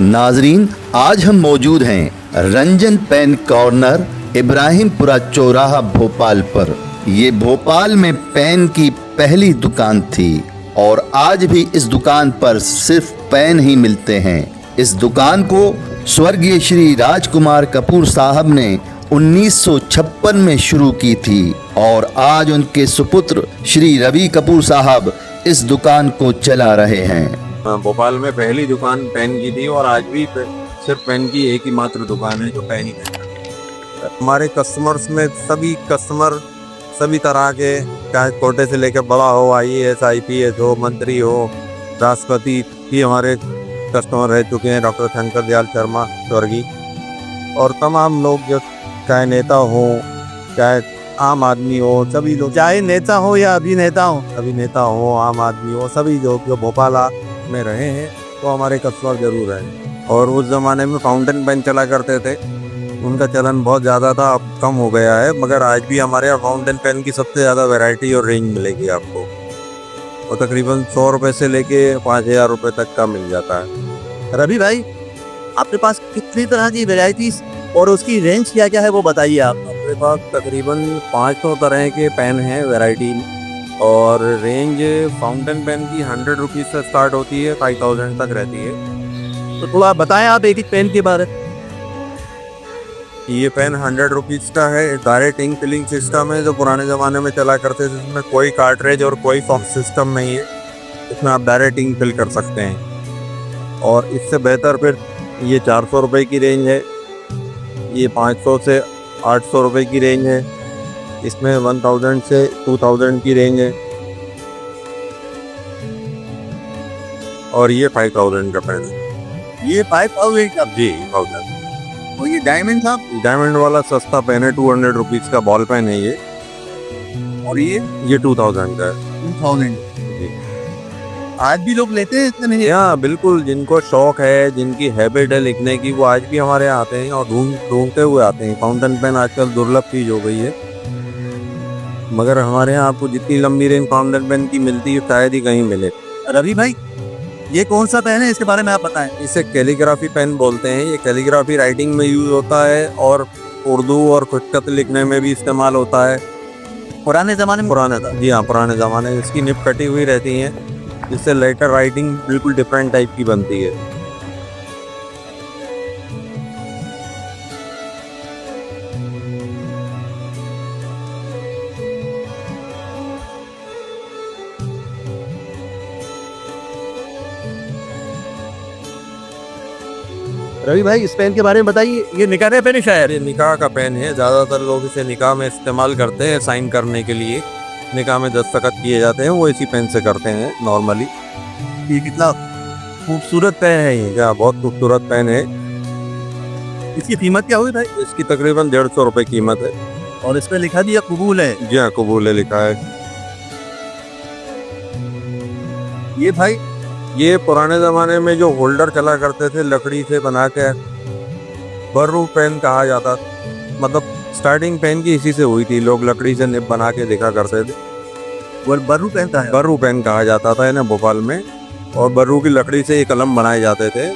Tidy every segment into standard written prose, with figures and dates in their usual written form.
नाजरीन, आज हम मौजूद हैं रंजन पेन कॉर्नर, इब्राहिमपुरा चौराहा, भोपाल पर। ये भोपाल में पेन की पहली दुकान थी और आज भी इस दुकान पर सिर्फ पेन ही मिलते हैं। इस दुकान को स्वर्गीय श्री राजकुमार कपूर साहब ने 1956 में शुरू की थी और आज उनके सुपुत्र श्री रवि कपूर साहब इस दुकान को चला रहे हैं। भोपाल में पहली दुकान पेन की थी और आज भी सिर्फ पेन की एक ही मात्र दुकान है जो पेन ही है। हमारे कस्टमर्स में सभी कस्टमर सभी तरह के, चाहे छोटे से लेकर बड़ा हो, IAS IPS हो, मंत्री हो, राष्ट्रपति भी हमारे कस्टमर रह चुके हैं। डॉक्टर शंकर दयाल शर्मा स्वर्गीय और तमाम लोग, जो चाहे नेता हो चाहे आम आदमी हो, सभी लोग, चाहे नेता हो या अभिनेता हो, आम आदमी हो, सभी लोग जो भोपाल में रहे हैं तो हमारे कस्टमर जरूर हैं। और उस ज़माने में फाउंटेन पेन चला करते थे, उनका चलन बहुत ज़्यादा था, अब कम हो गया है, मगर आज भी हमारे यहाँ फाउंटेन पेन की सबसे ज़्यादा वैरायटी और रेंज मिलेगी आपको। और तकरीबन 100 रुपये से लेके 5000 रुपये तक का मिल जाता है। रवि भाई, आपके पास कितनी तरह की वैरायटीज और उसकी रेंज क्या क्या है वो बताइए आप। अपने पास तकरीबन 500 तरह के पेन हैं वैरायटी, और रेंज फाउंटेन पेन की 100 रुपीज़ से स्टार्ट होती है, 5000 तक रहती है। तो थोड़ा बताएं आप एक एक पेन के बारे में। ये पेन 100 रुपीज़ का है। डायरेक्ट इंक फिलिंग सिस्टम है जो पुराने ज़माने में चला करते थे, जिसमें कोई कार्ट्रेज और कोई फॉक्स सिस्टम नहीं है। इसमें आप डायरेक्ट इंक फिल कर सकते हैं। और इससे बेहतर फिर ये 400 रुपये की रेंज है, ये 500 से 800 रुपये की रेंज है, इसमें 1000 से 2000 की रेंज है, और ये 5000 का पेन है। ये 5000 का? जी 5000। और ये डायमंड था? डायमंड वाला सस्ता पेन है, 200 रुपीज़ का बॉल पेन है ये। और ये 2000 का है। 2000। आज भी लोग लेते हैं इतने नहीं? हाँ बिल्कुल, जिनको शौक है, जिनकी हैबिट है लिखने की, वो आज भी हमारे यहाँ आते हैं और ढूंढते हुए आते हैं। फाउंटेन पेन आजकल दुर्लभ चीज़ हो गई है, मगर हमारे यहाँ आपको जितनी लंबी रेंज फाउंटेन पेन की मिलती है शायद ही कहीं मिले। रवि भाई, ये कौन सा पेन है, इसके बारे में आप बताएं। इसे कैलीग्राफी पेन बोलते हैं। ये कैलीग्राफी राइटिंग में यूज़ होता है और उर्दू और खुशखत लिखने में भी इस्तेमाल होता है। पुराने ज़माने में? पुराने था जी हाँ, पुराने ज़माने में इसकी निब कटी हुई रहती हैं, जिससे लेटर राइटिंग बिल्कुल डिफरेंट टाइप की बनती है। रवि भाई, इस पेन के बारे में बताइए। ये निकाह का पेन है शायद? ये निकाह का पेन है। ज़्यादातर लोग इसे निकाह में इस्तेमाल करते हैं, साइन करने के लिए। निकाह में दस्तखत किए जाते हैं, वो इसी पेन से करते हैं नॉर्मली। ये कितना खूबसूरत पेन है ये। क्या बहुत खूबसूरत पेन है। इसकी कीमत क्या हुई भाई? इसकी तकरीबन 150 रुपये कीमत है। और इस पे लिखा दिया कबूल है? जी हाँ, कबूल है लिखा है। ये भाई, ये पुराने ज़माने में जो होल्डर चला करते थे लकड़ी से बना के, बर्रू पेन कहा जाता, मतलब स्टार्टिंग पेन की इसी से हुई थी। लोग लकड़ी से निब बना के लिखा करते थे। वो बर्रू पेन था? बर्रू पेन कहा जाता था ना भोपाल में। और बर्रू की लकड़ी से ये कलम बनाए जाते थे,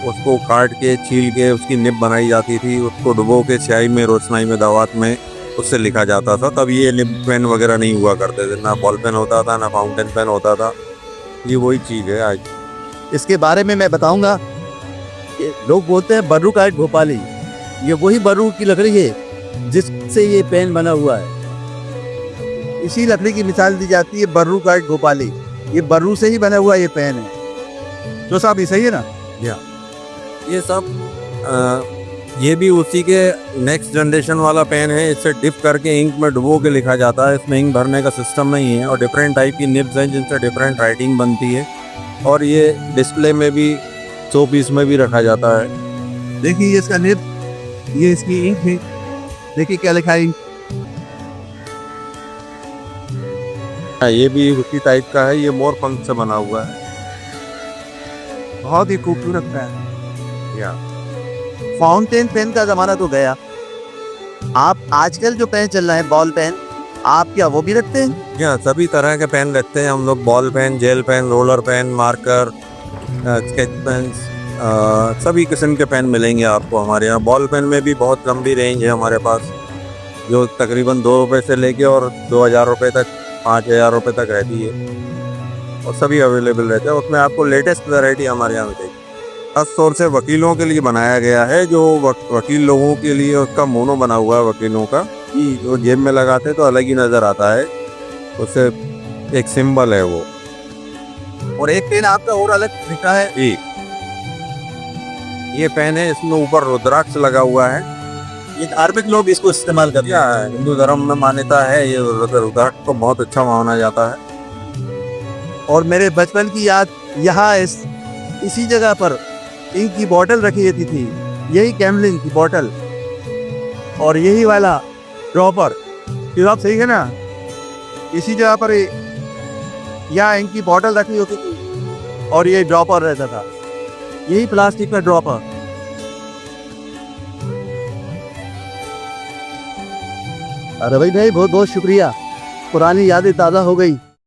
उसको काट के छील के उसकी निब बनाई जाती थी, उसको डुबो के स्याही में, रोशनाई में, दवात में उससे लिखा जाता था। तब ये निब पेन वगैरह नहीं हुआ करते थे, ना बॉल पेन होता था, ना फाउंटेन पेन होता था। ये वही चीज़ है आज। इसके बारे में मैं बताऊंगा। लोग बोलते हैं बर्रू काट भोपाली, ये वही बर्रू की लकड़ी है जिससे ये पेन बना हुआ है। इसी लकड़ी की मिसाल दी जाती है बर्रू काट भोपाली। ये बर्रू से ही बना हुआ ये पेन है। तो साहब, ये सही है ना? ये सब ये भी उसी के नेक्स्ट जनरेशन वाला पेन है। इससे डिप करके इंक में डुबो के लिखा जाता है। इसमें इंक भरने का सिस्टम नहीं है, और डिफरेंट टाइप की निब्स हैं जिनसे डिफरेंट राइटिंग बनती है। और ये डिस्प्ले में भी, शो पीस में भी रखा जाता है। देखिए इसका निब, ये इसकी इंक है, देखिए क्या लिखा है। ये भी उसी टाइप का है। ये मोर पंख से बना हुआ है। बहुत ही खूबसूरत पेन। या फाउंटेन पेन का ज़माना तो गया। आप आजकल जो पेन चल रहा है बॉल पेन, आप क्या वो भी रखते हैं? क्या सभी तरह के पेन रखते हैं हम लोग। Ball pen, gel pen, roller pen, marker, sketch pen, सभी किस्म के पेन मिलेंगे आपको हमारे यहाँ। बॉल पेन में भी बहुत लंबी रेंज है हमारे पास, जो तकरीबन 2 रुपये से लेके और 2000 रुपये तक, 5000 रुपये तक रहती है, और सभी अवेलेबल रहते हैं। उसमें आपको लेटेस्ट वैरायटी हमारे यहाँ मिलेगी। खास तौर से वकीलों के लिए बनाया गया है, जो वकील लोगों के लिए उसका मोनो बना हुआ है वकीलों का, कि जो जेब में लगाते हैं तो अलग ही नज़र आता है, उससे एक सिंबल है वो। और एक पेन आपका और अलग दिखता है। जी, ये पेन है, इसमें ऊपर रुद्राक्ष लगा हुआ है। ये धार्मिक लोग इसको इस्तेमाल करते क्या है, हिंदू धर्म में मान्यता है, ये रुद्राक्ष को बहुत अच्छा माना जाता है। हैं। और मेरे बचपन की याद यहाँ इसी जगह पर इंक की बोतल रखी रहती थी, यही कैमलिन की बोतल और यही वाला ड्रॉपर। ये बात सही है ना? इसी जगह पर यहाँ इंक की बोतल रखी होती थी और ये ड्रॉपर रहता था, यही प्लास्टिक का ड्रॉपर। अरे भाई बहुत बहुत शुक्रिया, पुरानी यादें ताज़ा हो गई।